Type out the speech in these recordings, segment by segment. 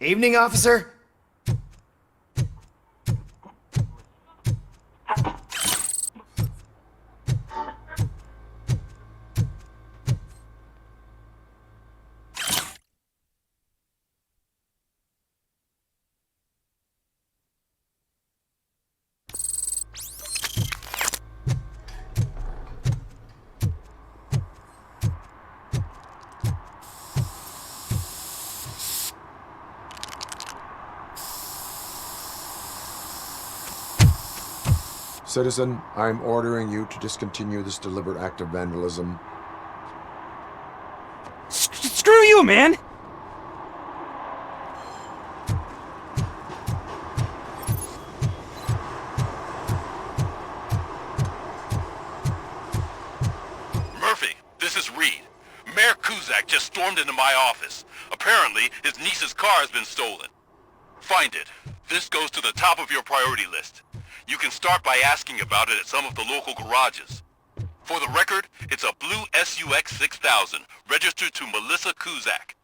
Evening, officer. Citizen, I'm ordering you to discontinue this deliberate act of vandalism. Screw you, man! Murphy, this is Reed. Mayor Kuzak just stormed into my office. Apparently, his niece's car has been stolen. Find it. This goes to the top of your priority list. You can start by asking about it at some of the local garages. For the record, it's a blue SUX 6000, registered to Melissa Kuzak.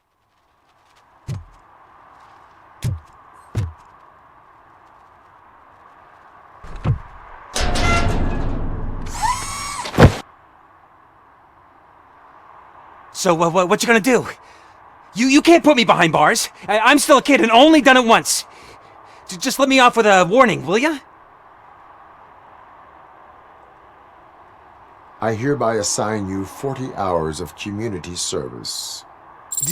So, what you gonna do? You can't put me behind bars. I'm still a kid and only done it once. Just let me off with a warning, will ya? I hereby assign you 40 hours of community service.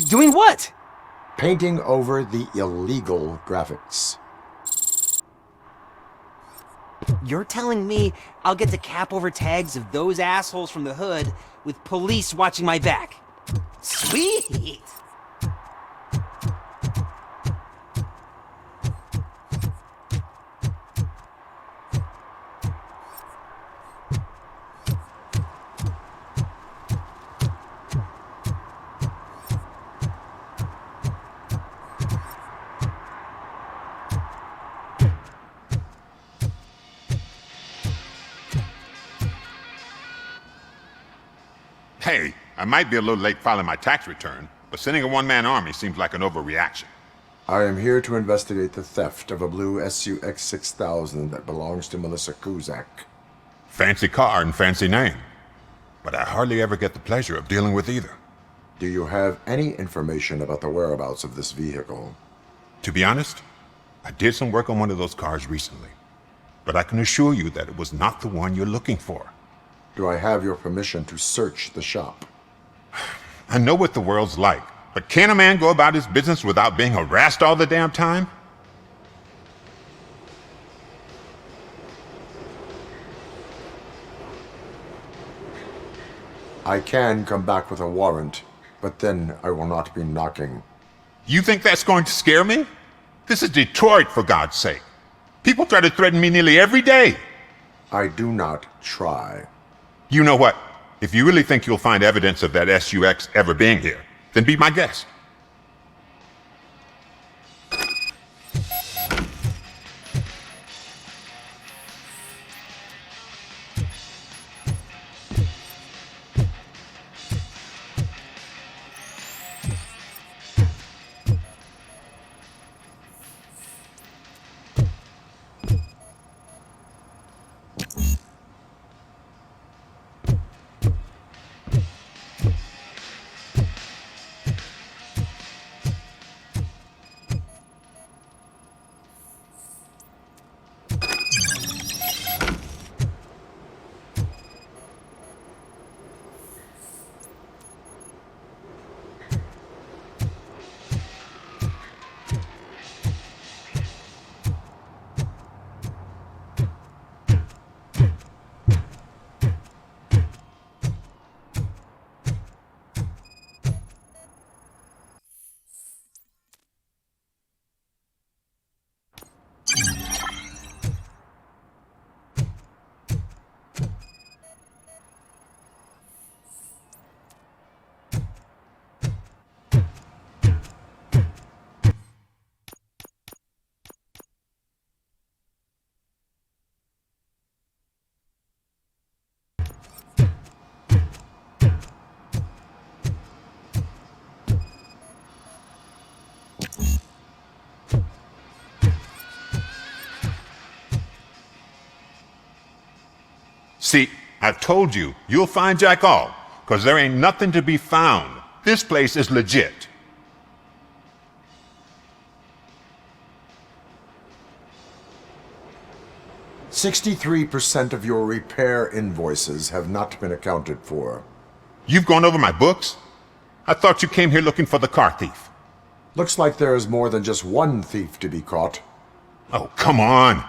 Doing what? Painting over the illegal graphics. You're telling me I'll get to cap over tags of those assholes from the hood with police watching my back? Sweet! Hey, I might be a little late filing my tax return, but sending a one-man army seems like an overreaction. I am here to investigate the theft of a blue SUX 6000 that belongs to Melissa Kuzak. Fancy car and fancy name. But I hardly ever get the pleasure of dealing with either. Do you have any information about the whereabouts of this vehicle? To be honest, I did some work on one of those cars recently. But I can assure you that it was not the one you're looking for. Do I have your permission to search the shop? I know what the world's like, but can a man go about his business without being harassed all the damn time? I can come back with a warrant, but then I will not be knocking. You think that's going to scare me? This is Detroit, for God's sake. People try to threaten me nearly every day. I do not try. You know what? If you really think you'll find evidence of that SUX ever being here, then be my guest. See, I told you, you'll find Jack all, because there ain't nothing to be found. This place is legit. "63% of your repair invoices have not been accounted for. You've gone over my books? I thought you came here looking for the car thief. Looks like there is more than just one thief to be caught." Oh, come on.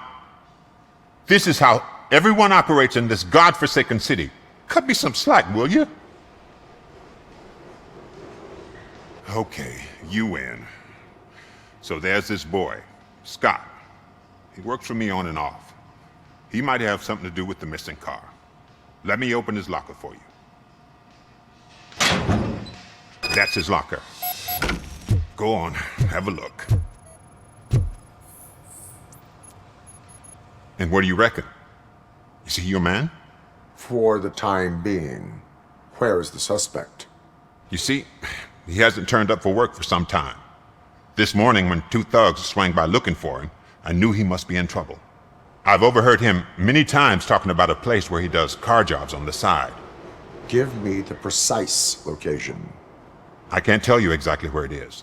This is how everyone operates in this godforsaken city. Cut me some slack, will you? Okay, you win. So there's this boy, Scott. He works for me on and off. He might have something to do with the missing car. Let me open his locker for you. That's his locker. Go on, have a look. And what do you reckon? Is he your man? For the time being. Where is the suspect? You see, he hasn't turned up for work for some time. This morning, when two thugs swang by looking for him, I knew he must be in trouble. I've overheard him many times talking about a place where he does car jobs on the side. Give me the precise location. I can't tell you exactly where it is.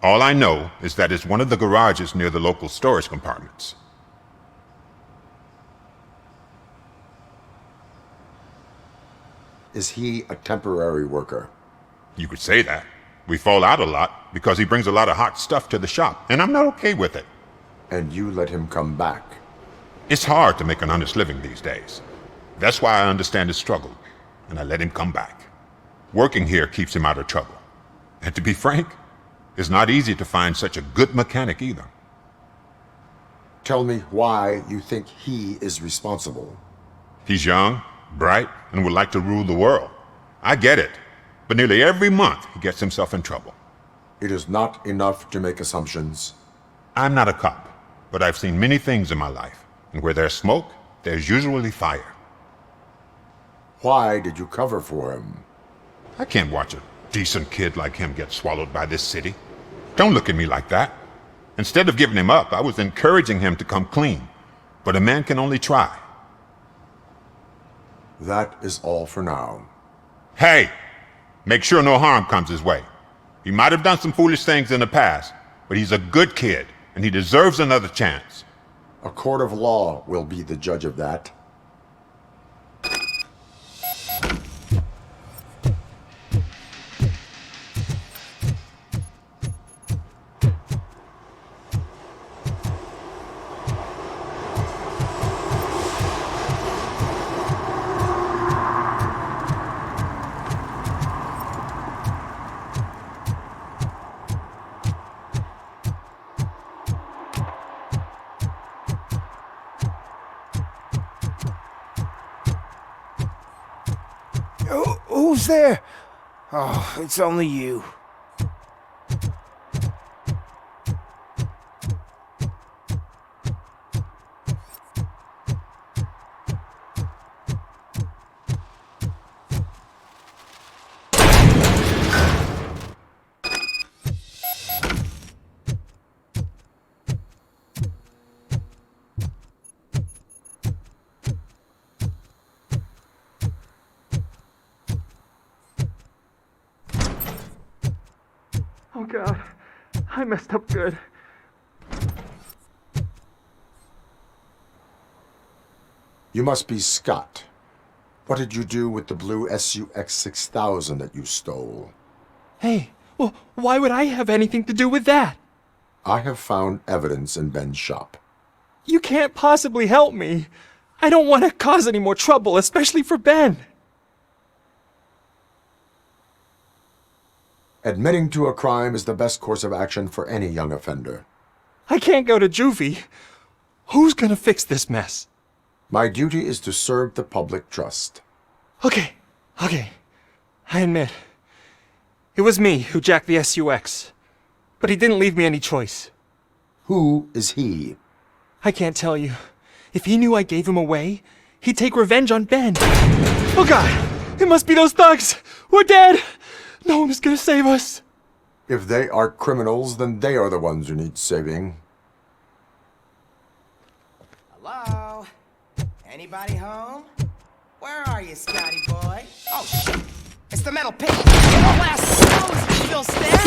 All I know is that it's one of the garages near the local storage compartments. Is he a temporary worker? You could say that. We fall out a lot because he brings a lot of hot stuff to the shop, and I'm not okay with it. And you let him come back? It's hard to make an honest living these days. That's why I understand his struggle, and I let him come back. Working here keeps him out of trouble. And to be frank, it's not easy to find such a good mechanic either. Tell me why you think he is responsible. He's young, bright, and would like to rule the world. I get it, but nearly every month he gets himself in trouble. It is not enough to make assumptions. I'm not a cop, but I've seen many things in my life, and where there's smoke, there's usually fire. Why did you cover for him? I can't watch a decent kid like him get swallowed by this city. Don't look at me like that. Instead of giving him up, I was encouraging him to come clean. But a man can only try. That is all for now. Hey! Make sure no harm comes his way. He might have done some foolish things in the past, but he's a good kid, and he deserves another chance. A court of law will be the judge of that. Who's there? Oh, it's only you. Oh God, I messed up good. You must be Scott. What did you do with the blue SUX 6000 that you stole? Hey, well, why would I have anything to do with that? I have found evidence in Ben's shop. You can't possibly help me. I don't want to cause any more trouble, especially for Ben. Admitting to a crime is the best course of action for any young offender. I can't go to juvie. Who's gonna fix this mess? My duty is to serve the public trust. Okay. I admit. It was me who jacked the SUX. But he didn't leave me any choice. Who is he? I can't tell you. If he knew I gave him away, he'd take revenge on Ben. Oh God! It must be those thugs! We're dead! No one is gonna save us! If they are criminals, then they are the ones who need saving. Hello? Anybody home? Where are you, Scotty boy? Oh, shit. It's the metal pig. Oh, last snows, still standing.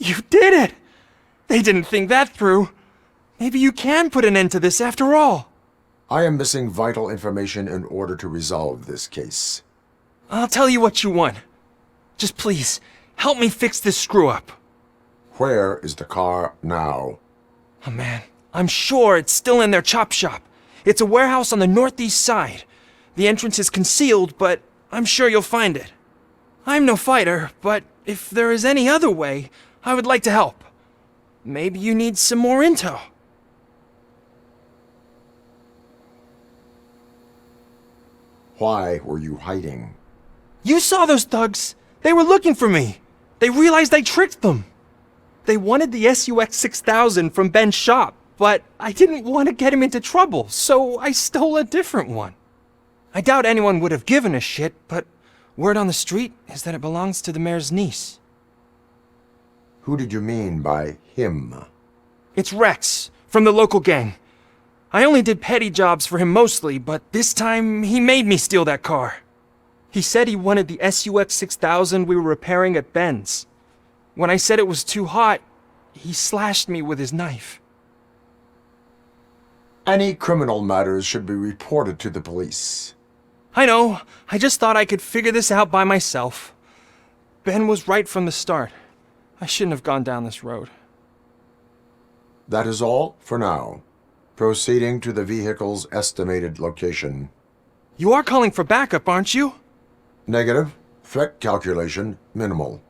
You did it! They didn't think that through. Maybe you can put an end to this after all. I am missing vital information in order to resolve this case. I'll tell you what you want. Just please, help me fix this screw-up. Where is the car now? Oh man, I'm sure it's still in their chop shop. It's a warehouse on the northeast side. The entrance is concealed, but I'm sure you'll find it. I'm no fighter, but if there is any other way, I would like to help. Maybe you need some more intel. Why were you hiding? You saw those thugs. They were looking for me. They realized I tricked them. They wanted the SUX 6000 from Ben's shop, but I didn't want to get him into trouble, so I stole a different one. I doubt anyone would have given a shit, but word on the street is that it belongs to the mayor's niece. Who did you mean by him? It's Rex, from the local gang. I only did petty jobs for him mostly, but this time he made me steal that car. He said he wanted the SUX 6000 we were repairing at Ben's. When I said it was too hot, he slashed me with his knife. Any criminal matters should be reported to the police. I know, I just thought I could figure this out by myself. Ben was right from the start. I shouldn't have gone down this road. That is all for now. Proceeding to the vehicle's estimated location. You are calling for backup, aren't you? Negative. Threat calculation minimal.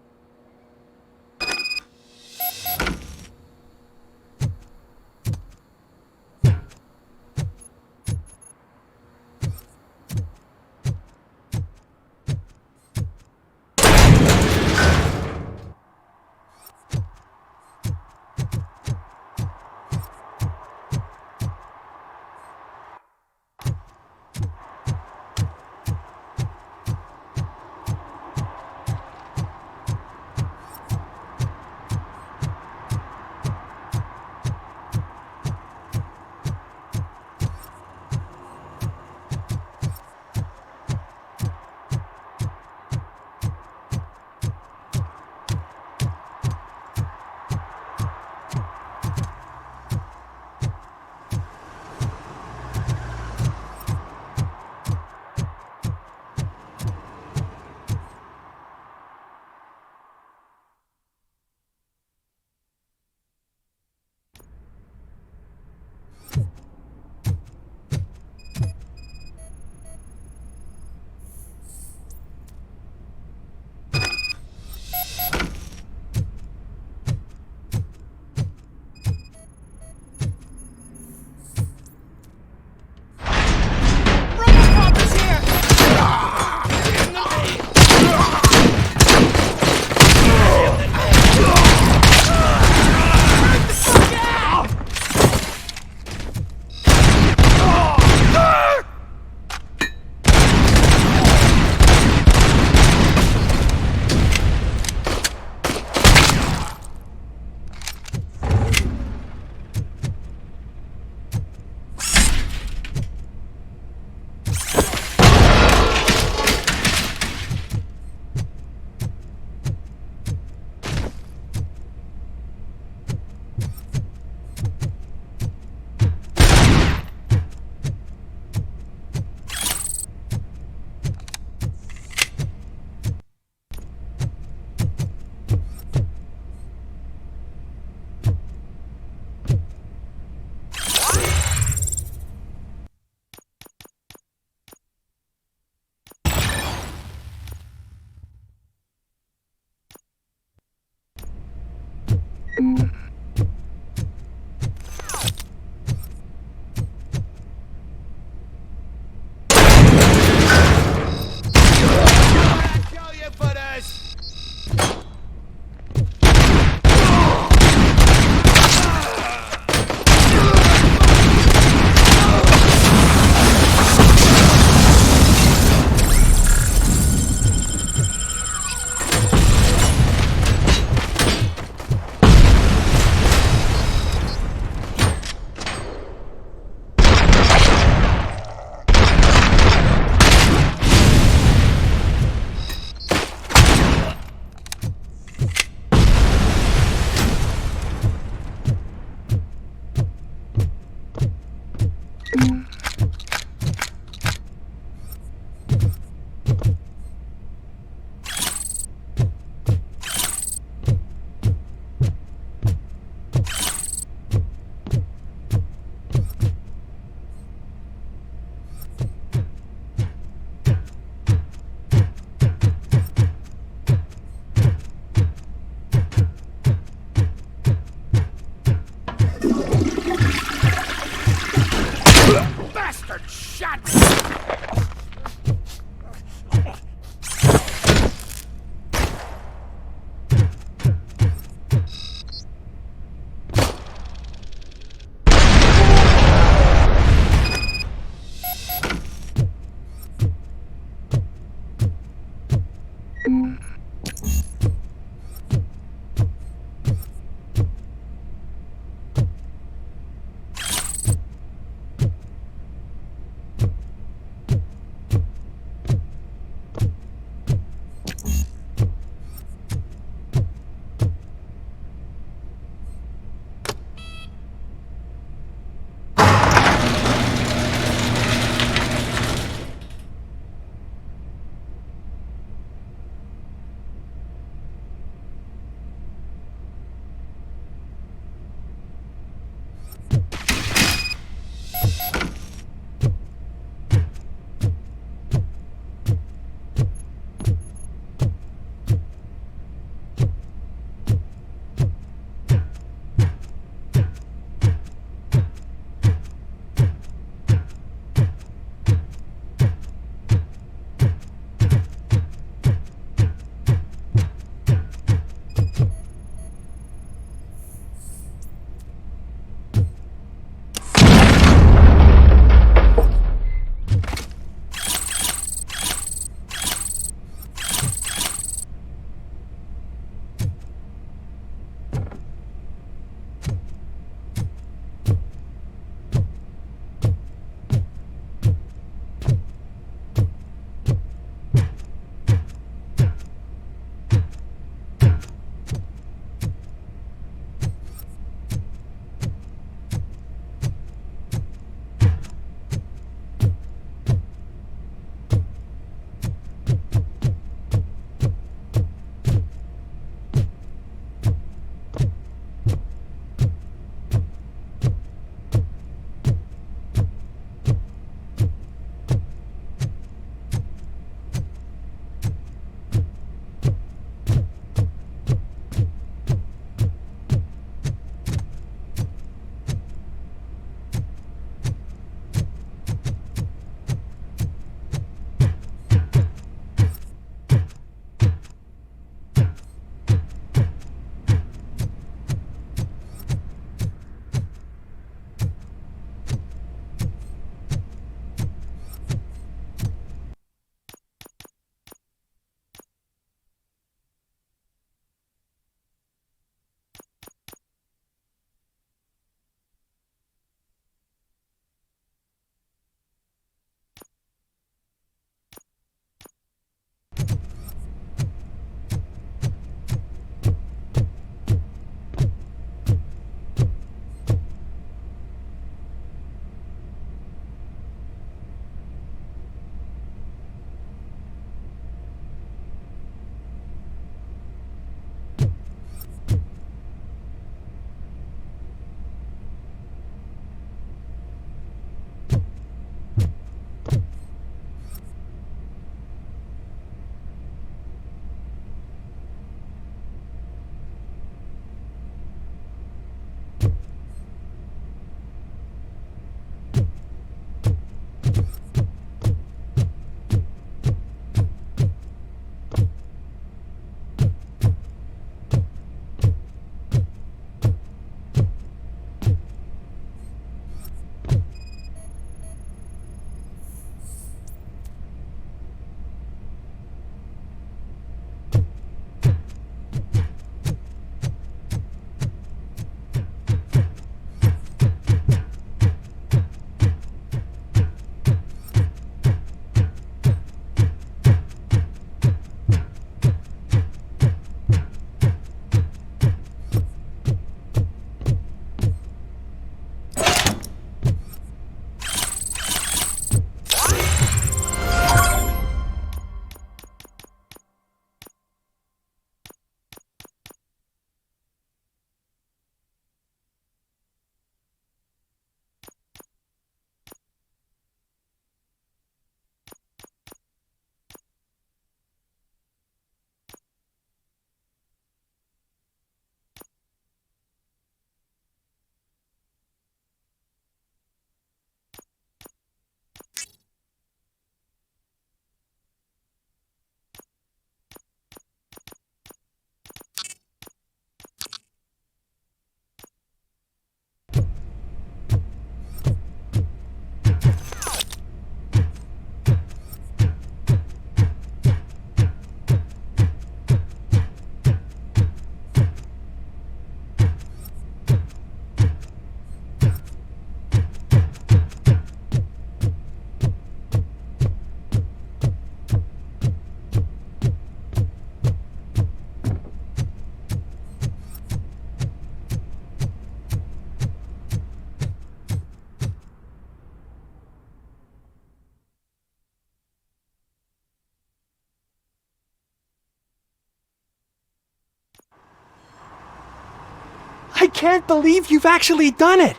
can't believe you've actually done it!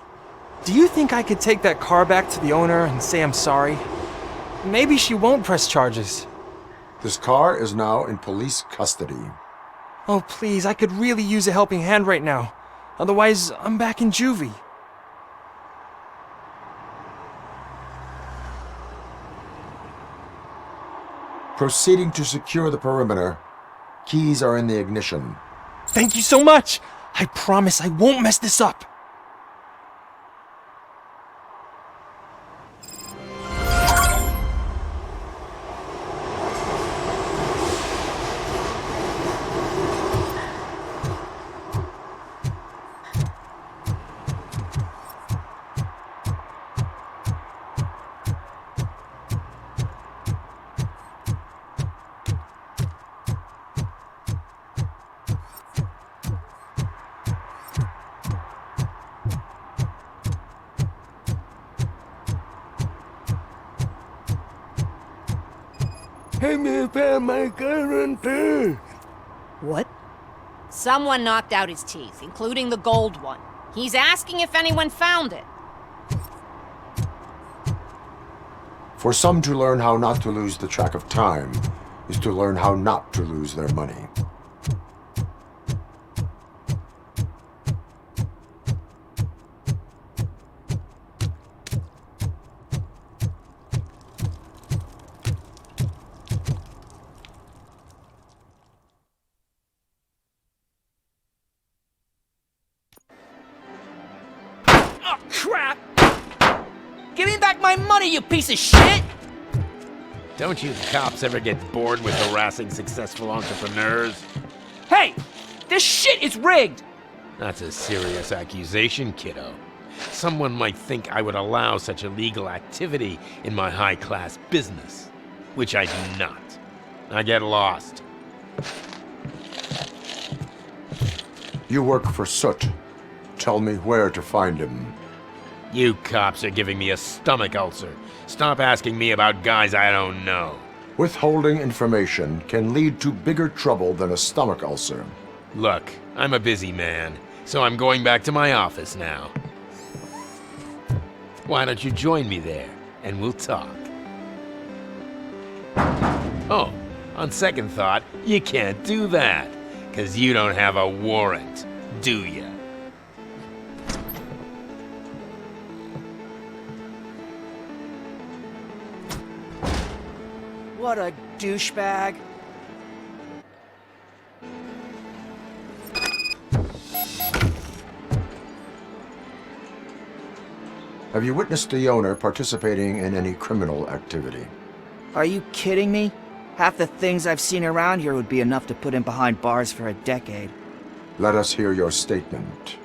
Do you think I could take that car back to the owner and say I'm sorry? Maybe she won't press charges. This car is now in police custody. Oh, please, I could really use a helping hand right now. Otherwise, I'm back in juvie. Proceeding to secure the perimeter. Keys are in the ignition. Thank you so much! I promise I won't mess this up. What? Someone knocked out his teeth, including the gold one. He's asking if anyone found it. For some to learn how not to lose the track of time is to learn how not to lose their money. Oh, crap! Give me back my money, you piece of shit! Don't you cops ever get bored with harassing successful entrepreneurs? Hey! This shit is rigged! That's a serious accusation, kiddo. Someone might think I would allow such illegal activity in my high-class business, which I do not. I get lost. You work for Soot. Tell me where to find him. You cops are giving me a stomach ulcer. Stop asking me about guys I don't know. Withholding information can lead to bigger trouble than a stomach ulcer. Look, I'm a busy man, so I'm going back to my office now. Why don't you join me there, and we'll talk. Oh, on second thought, you can't do that, 'cause you don't have a warrant, do ya? What a douchebag. Have you witnessed the owner participating in any criminal activity? Are you kidding me? Half the things I've seen around here would be enough to put him behind bars for a decade. Let us hear your statement.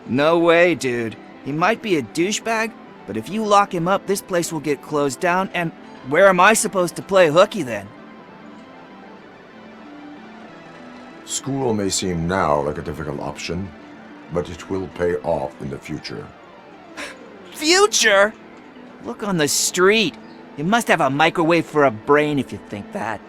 No way, dude. He might be a douchebag, but if you lock him up, this place will get closed down, and where am I supposed to play hooky then? School may seem now like a difficult option, but it will pay off in the future. Future? Look on the street. You must have a microwave for a brain if you think that.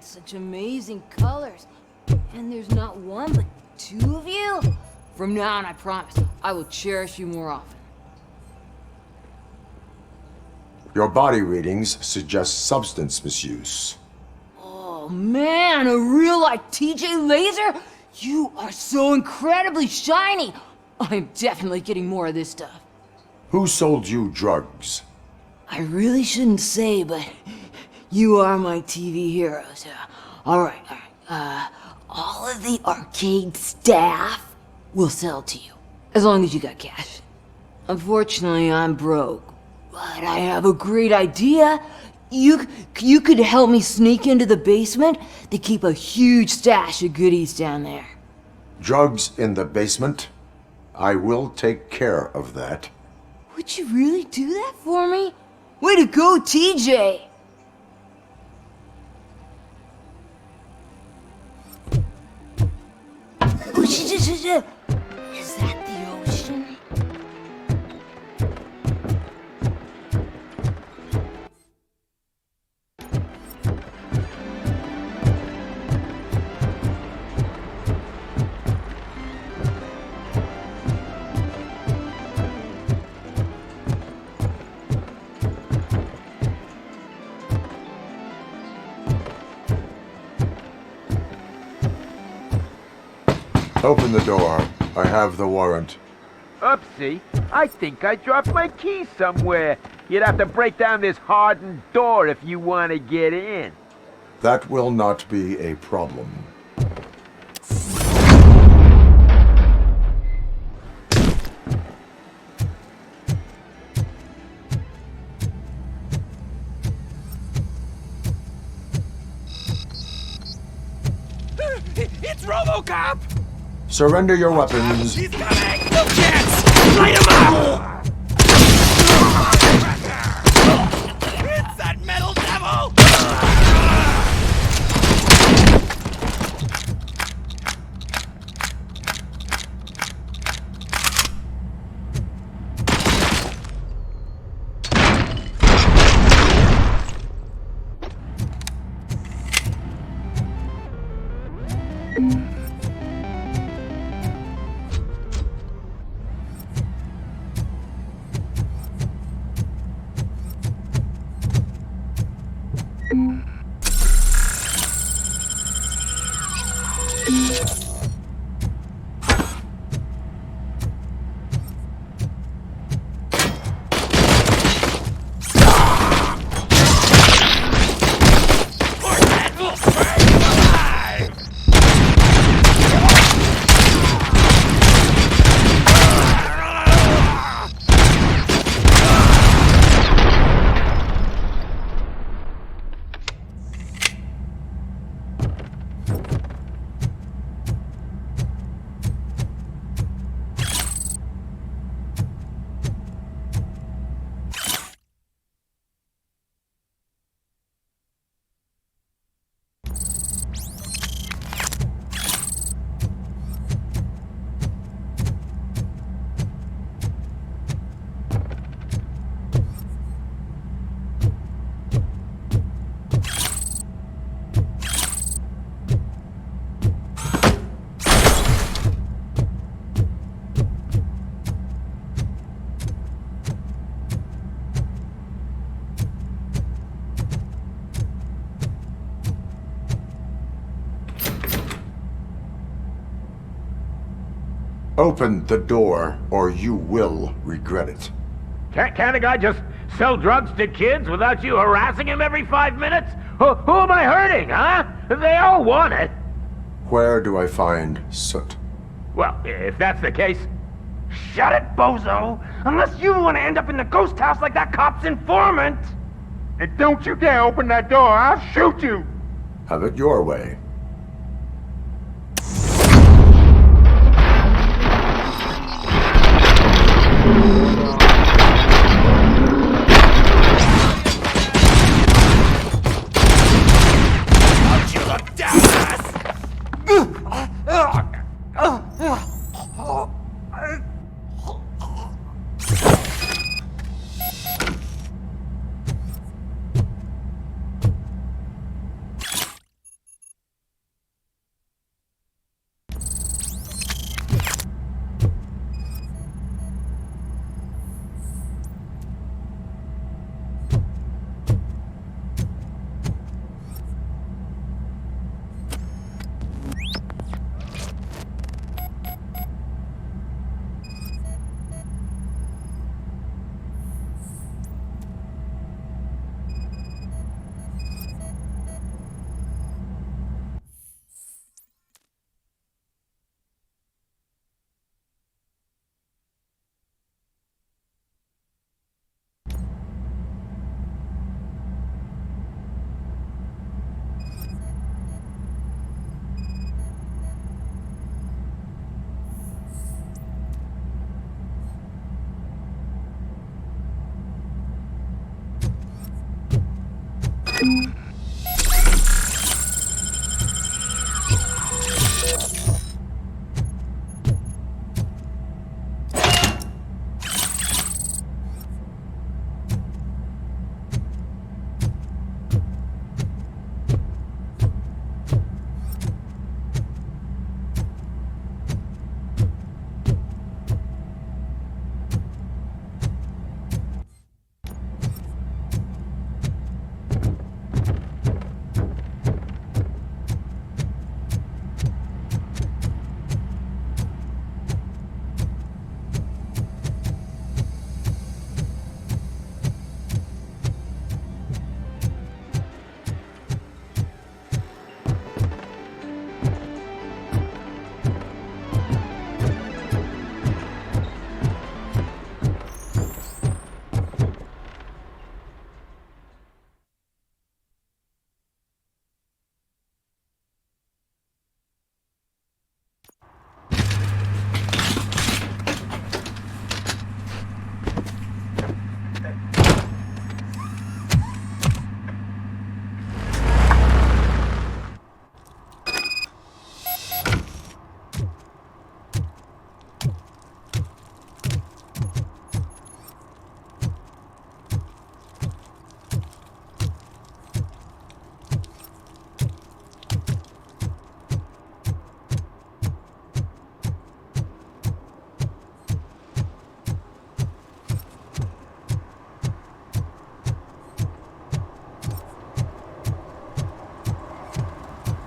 Such amazing colors. And there's not one, but two of you? From now on, I promise, I will cherish you more often. Your body readings suggest substance misuse. Oh man, a real like TJ Laser? You are so incredibly shiny. I'm definitely getting more of this stuff. Who sold you drugs? I really shouldn't say, but you are my TV heroes. Alright. All of the arcade staff will sell to you, as long as you got cash. Unfortunately, I'm broke, but I have a great idea. You could help me sneak into the basement. They keep a huge stash of goodies down there. Drugs in the basement? I will take care of that. Would you really do that for me? Way to go, TJ! Oh, is that the ocean? Open the door. I have the warrant. Oopsie, I think I dropped my keys somewhere. You'd have to break down this hardened door if you want to get in. That will not be a problem. It's Robocop! Surrender your weapons. He's coming! No chance! Light him up! It's that metal devil! Open the door, or you will regret it. Can't a guy just sell drugs to kids without you harassing him every 5 minutes? Who am I hurting, huh? They all want it. Where do I find soot? Well, if that's the case, shut it, bozo! Unless you want to end up in the ghost house like that cop's informant! And don't you dare open that door, I'll shoot you! Have it your way.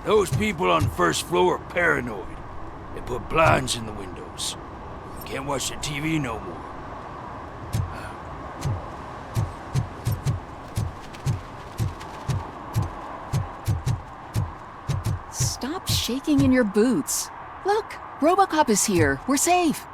Those people on the first floor are paranoid. They put blinds in the windows. Can't watch the TV no more. Stop shaking in your boots. Look, Robocop is here. We're safe.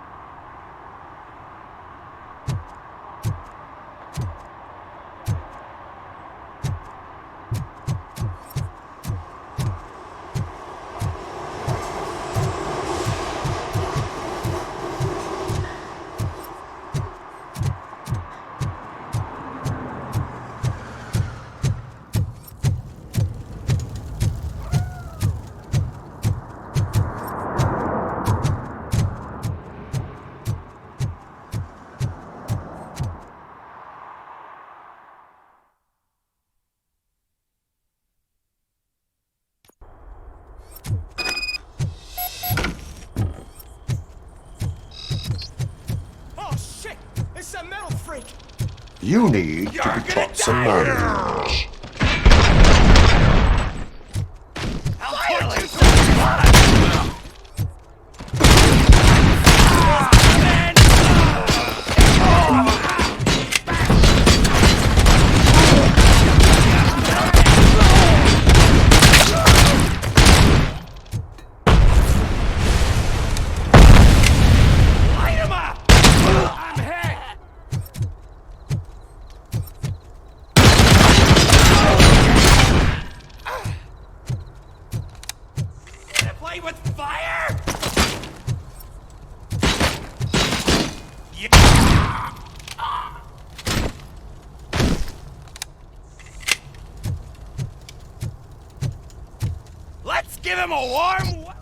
You need to be taught some manners. Let's give him a warm welcome.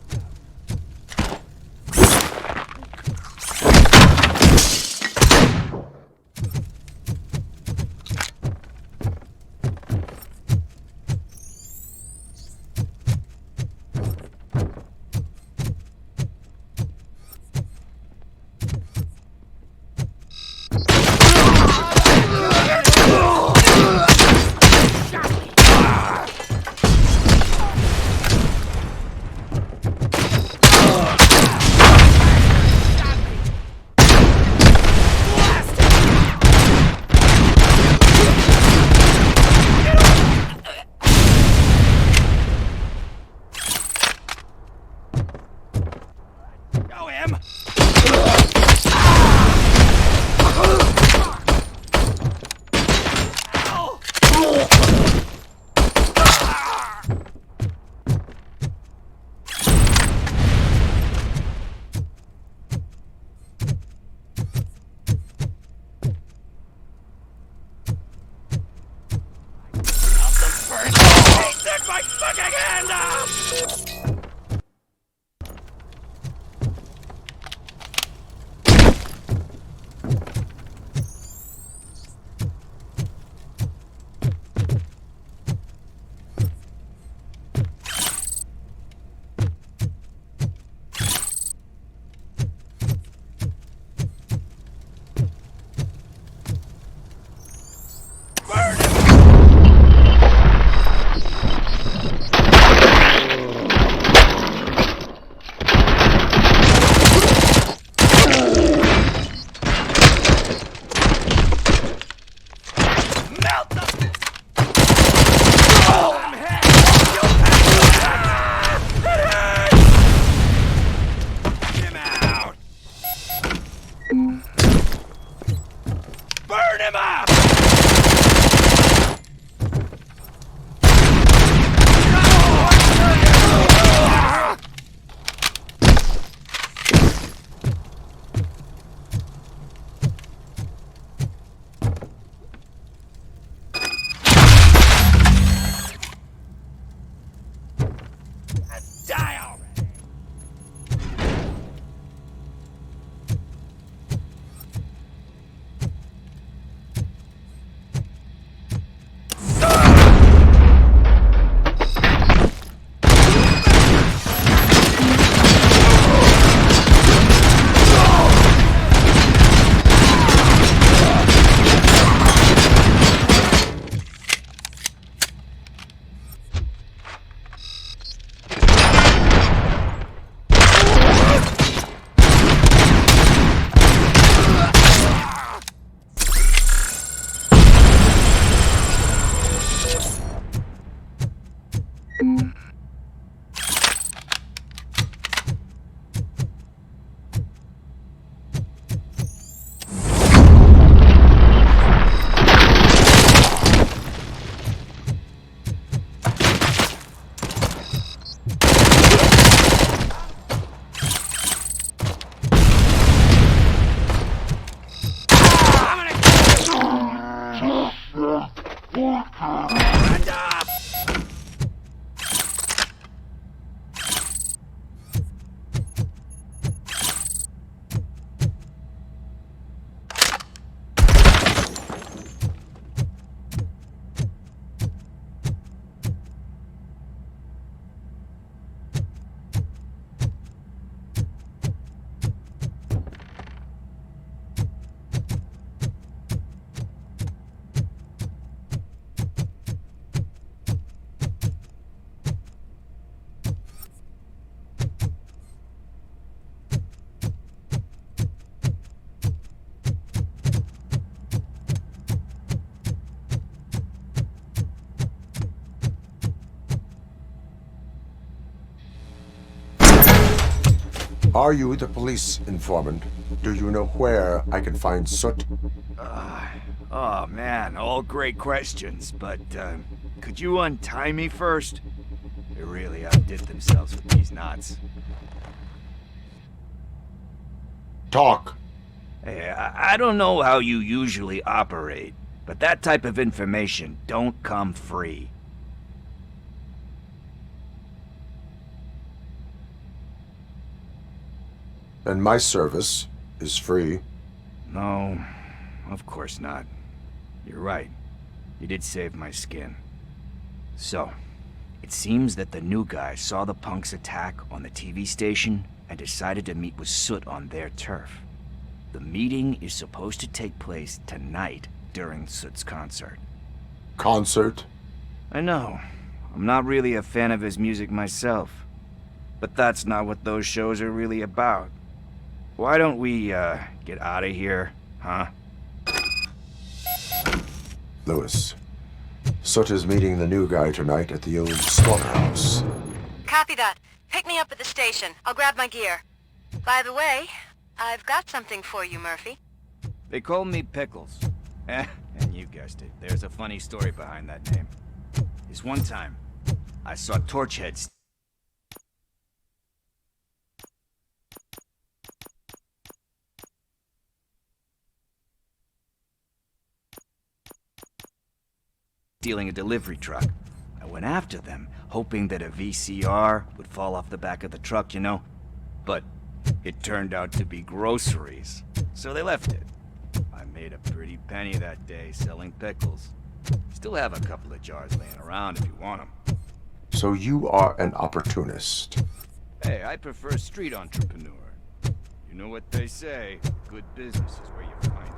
Are you the police informant? Do you know where I can find Soot? Oh man, all great questions, but could you untie me first? They really outdid themselves with these knots. Talk. Hey, I don't know how you usually operate, but that type of information don't come free. And my service is free. No, of course not. You're right. You did save my skin. So, it seems that the new guy saw the punks' attack on the TV station and decided to meet with Soot on their turf. The meeting is supposed to take place tonight during Soot's concert. Concert? I know. I'm not really a fan of his music myself. But that's not what those shows are really about. Why don't we, get out of here, huh? Lewis, Soot is meeting the new guy tonight at the old slaughterhouse. Copy that. Pick me up at the station. I'll grab my gear. By the way, I've got something for you, Murphy. They call me Pickles. And you guessed it, there's a funny story behind that name. This one time, I saw Torchheads stealing a delivery truck. I went after them, hoping that a VCR would fall off the back of the truck, you know? But it turned out to be groceries, so they left it. I made a pretty penny that day selling pickles. Still have a couple of jars laying around if you want them. So you are an opportunist. Hey, I prefer street entrepreneur. You know what they say, good business is where you find it.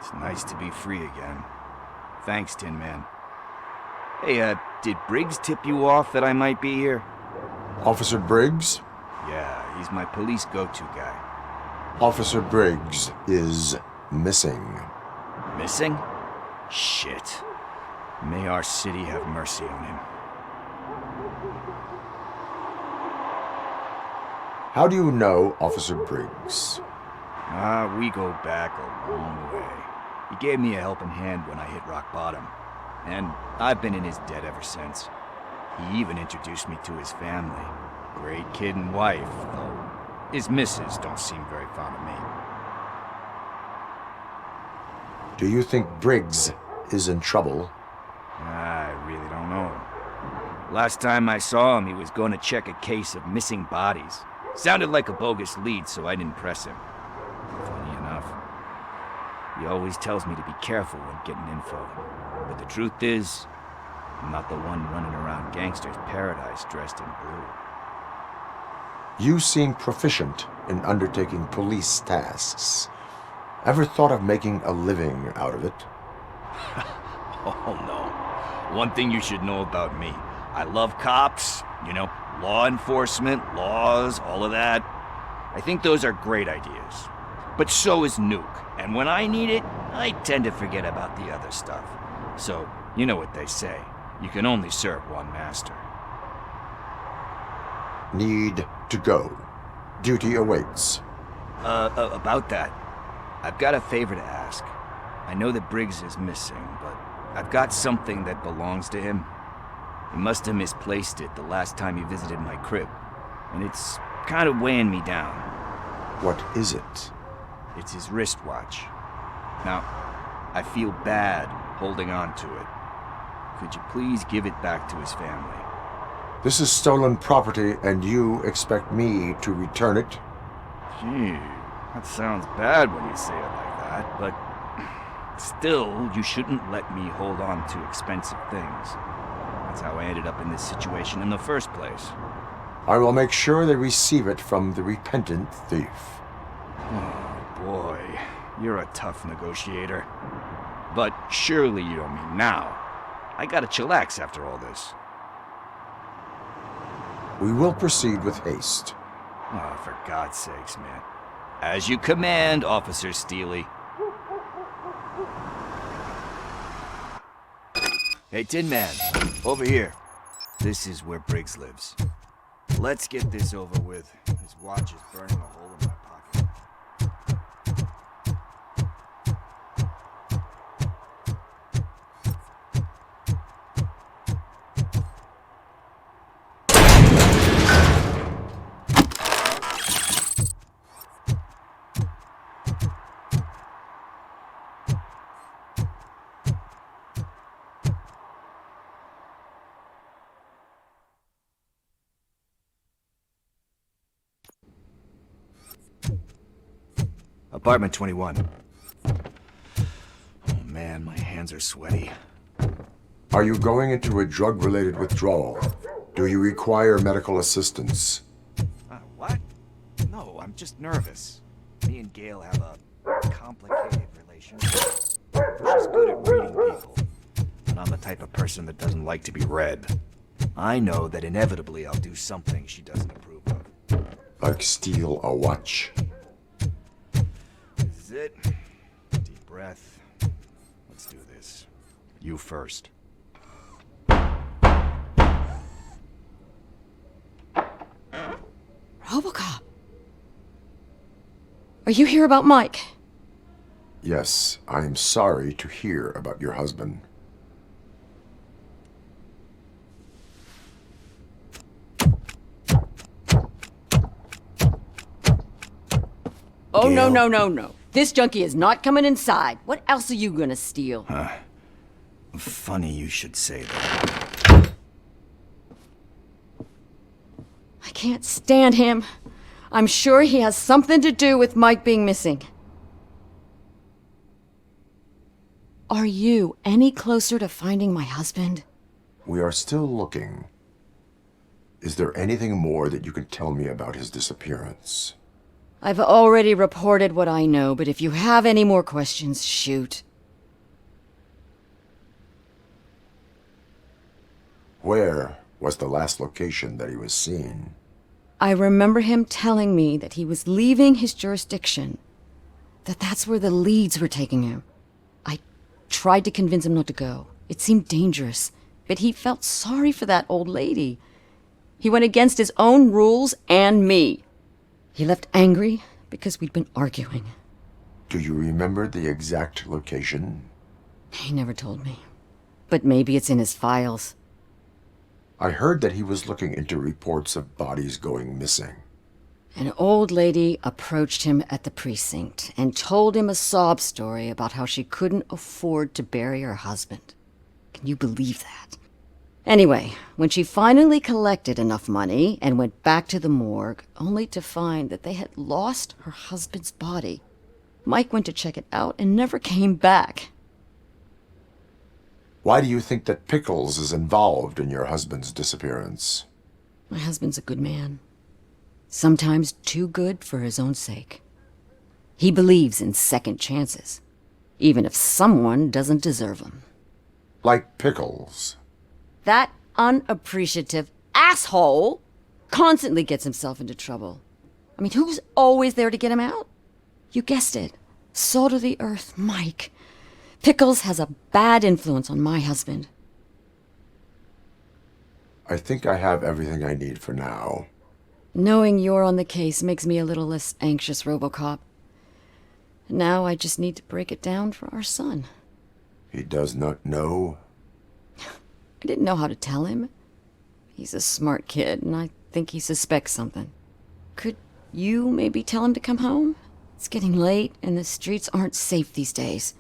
It's nice to be free again. Thanks, Tin Man. Hey, did Briggs tip you off that I might be here? Officer Briggs? Yeah, he's my police go-to guy. Officer Briggs is missing. Missing? Shit. May our city have mercy on him. How do you know Officer Briggs? We go back a long way. He gave me a helping hand when I hit rock bottom, and I've been in his debt ever since. He even introduced me to his family. Great kid and wife, though his missus don't seem very fond of me. Do you think Briggs is in trouble? I really don't know. Last time I saw him, he was going to check a case of missing bodies. Sounded like a bogus lead, so I didn't press him. Funny enough. He always tells me to be careful when getting info. But the truth is, I'm not the one running around Gangster's Paradise dressed in blue. You seem proficient in undertaking police tasks. Ever thought of making a living out of it? Oh no. One thing you should know about me. I love cops, you know, law enforcement, laws, all of that. I think those are great ideas. But so is Nuke, and when I need it, I tend to forget about the other stuff. So, You know what they say. You can only serve one master. Need to go. Duty awaits. About that, I've got a favor to ask. I know that Briggs is missing, but I've got something that belongs to him. He must have misplaced it the last time he visited my crib, and it's kind of weighing me down. What is it? It's his wristwatch. Now, I feel bad holding on to it. Could you please give it back to his family? This is stolen property, and you expect me to return it? Gee, that sounds bad when you say it like that, but still, you shouldn't let me hold on to expensive things. That's how I ended up in this situation in the first place. I will make sure they receive it from the repentant thief. Oh boy, you're a tough negotiator. But surely you don't mean now. I gotta chillax after all this. We will proceed with haste. Oh, for God's sakes, man. As you command, Officer Steely. Hey, Tin Man, over here. This is where Briggs lives. Let's get this over with. His watch is burning a hole in my pocket. Apartment 21. Oh man, my hands are sweaty. Are you going into a drug-related withdrawal? Do you require medical assistance? What? No, I'm just nervous. Me and Gail have a complicated relationship. She's good at reading people, and I'm the type of person that doesn't like to be read. I know that inevitably I'll do something she doesn't approve of. Like steal a watch? This is it. Deep breath. Let's do this. You first. Robocop. Are you here about Mike? Yes, I am sorry to hear about your husband. Oh, Gail. no. This junkie is not coming inside. What else are you gonna steal? Funny you should say that. I can't stand him. I'm sure he has something to do with Mike being missing. Are you any closer to finding my husband? We are still looking. Is there anything more that you can tell me about his disappearance? I've already reported what I know, but if you have any more questions, shoot. Where was the last location that he was seen? I remember him telling me that he was leaving his jurisdiction, that's where the leads were taking him. I tried to convince him not to go. It seemed dangerous, but he felt sorry for that old lady. He went against his own rules and me. He left angry because we'd been arguing. Do you remember the exact location? He never told me. But maybe it's in his files. I heard that he was looking into reports of bodies going missing. An old lady approached him at the precinct and told him a sob story about how she couldn't afford to bury her husband. Can you believe that? Anyway, when she finally collected enough money and went back to the morgue, only to find that they had lost her husband's body, Mike went to check it out and never came back. Why do you think that Pickles is involved in your husband's disappearance? My husband's a good man. Sometimes too good for his own sake. He believes in second chances, even if someone doesn't deserve them. Like Pickles. That unappreciative asshole constantly gets himself into trouble. I mean, who's always there to get him out? You guessed it. Salt of the earth, Mike. Pickles has a bad influence on my husband. I think I have everything I need for now. Knowing you're on the case makes me a little less anxious, Robocop. Now I just need to break it down for our son. He does not know? I didn't know how to tell him. He's a smart kid, and I think he suspects something. Could you maybe tell him to come home? It's getting late, and the streets aren't safe these days.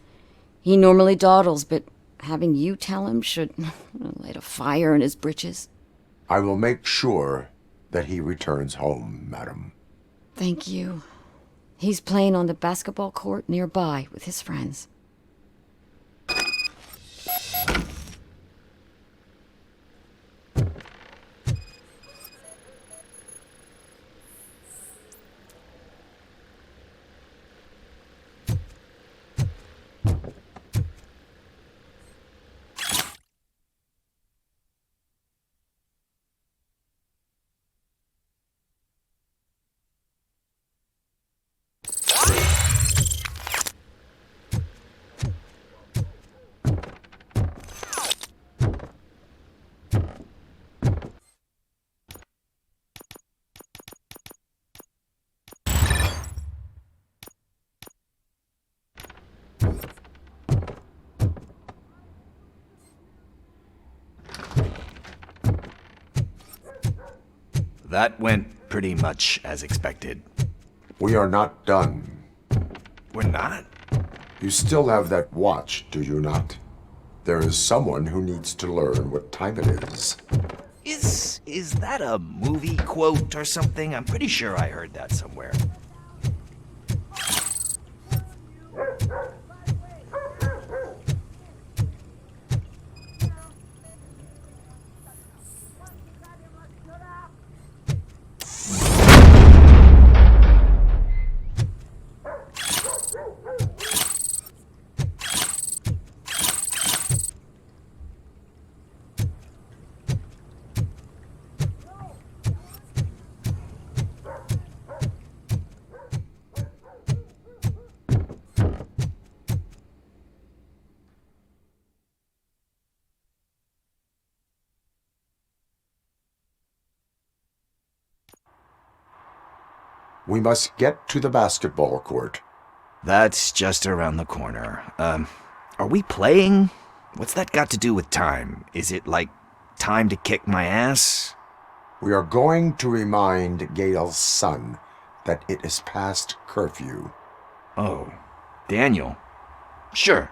He normally dawdles, but having you tell him should light a fire in his britches. I will make sure that he returns home, madam. Thank you. He's playing on the basketball court nearby with his friends. That went pretty much as expected. We are not done. We're not? You still have that watch, do you not? There is someone who needs to learn what time it is. Is that a movie quote or something? I'm pretty sure I heard that somewhere. We must get to the basketball court. That's just around the corner. Are we playing? What's that got to do with time? Is it like time to kick my ass? We are going to remind Gail's son that it is past curfew. Oh, Daniel. Sure.